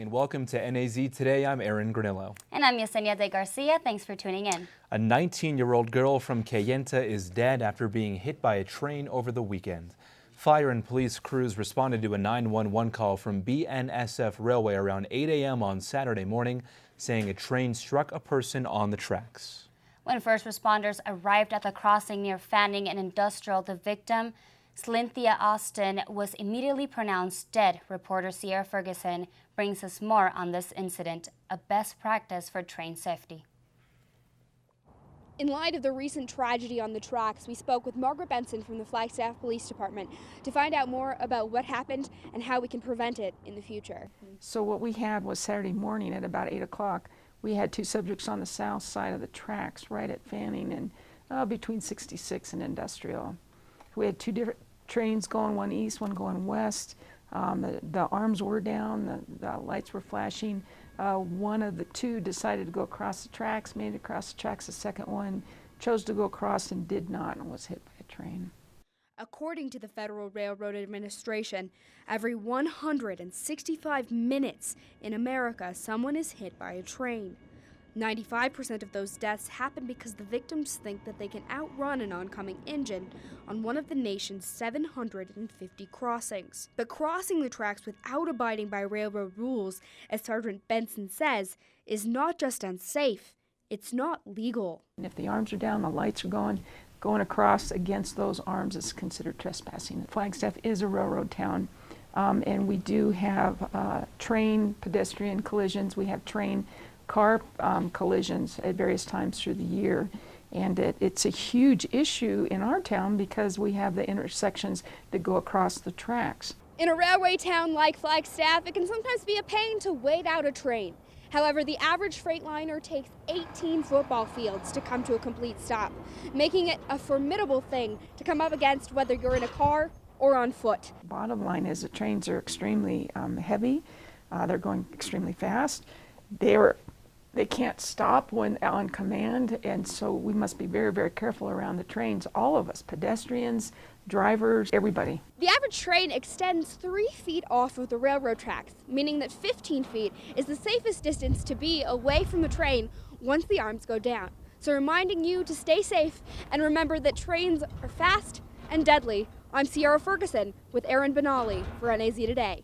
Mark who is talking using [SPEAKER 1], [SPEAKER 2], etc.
[SPEAKER 1] And welcome to NAZ Today. I'm Aaron Granillo.
[SPEAKER 2] And I'm Yesenia de Garcia. Thanks for tuning in.
[SPEAKER 1] A 19-year-old girl from Kayenta is dead after being hit by a train over the weekend. Fire and police crews responded to a 911 call from BNSF Railway around 8 a.m. on Saturday morning, saying a train struck a person on the tracks.
[SPEAKER 2] When first responders arrived at the crossing near Fanning and Industrial, the victim, Silynthia Austin, was immediately pronounced dead. Reporter Sierra Ferguson brings us more on this incident, a best practice for train safety.
[SPEAKER 3] In light of the recent tragedy on the tracks, we spoke with Margaret Bentzen from the Flagstaff Police Department to find out more about what happened and how we can prevent it in the future.
[SPEAKER 4] So what we had was Saturday morning at about 8 o'clock. We had two subjects on the south side of the tracks, right at Fanning and between 66 and Industrial. We had two different trains going, one east, one going west. The arms were down, the lights were flashing. One of the two decided to go across the tracks, made it across the tracks. The second one chose to go across and did not and was hit by a train.
[SPEAKER 3] According to the Federal Railroad Administration, every 165 minutes in America, someone is hit by a train. 95% of those deaths happen because the victims think that they can outrun an oncoming engine on one of the nation's 750 crossings. But crossing the tracks without abiding by railroad rules, as Sergeant Bentzen says, is not just unsafe, it's not legal.
[SPEAKER 4] And if the arms are down, the lights are going across against those arms is considered trespassing. Flagstaff is a railroad town, and we do have train pedestrian collisions. We have train car collisions at various times through the year, and it's a huge issue in our town because we have the intersections that go across the tracks.
[SPEAKER 3] In a railway town like Flagstaff, it can sometimes be a pain to wait out a train. However, the average Freightliner takes 18 football fields to come to a complete stop, making it a formidable thing to come up against whether you're in a car or on foot.
[SPEAKER 4] Bottom line is the trains are extremely heavy. They're going extremely fast. They can't stop when on command, and so we must be very, very careful around the trains, all of us, pedestrians, drivers, everybody.
[SPEAKER 3] The average train extends 3 feet off of the railroad tracks, meaning that 15 feet is the safest distance to be away from the train once the arms go down. So reminding you to stay safe and remember that trains are fast and deadly. I'm Sierra Ferguson with Aaron Benali for NAZ Today.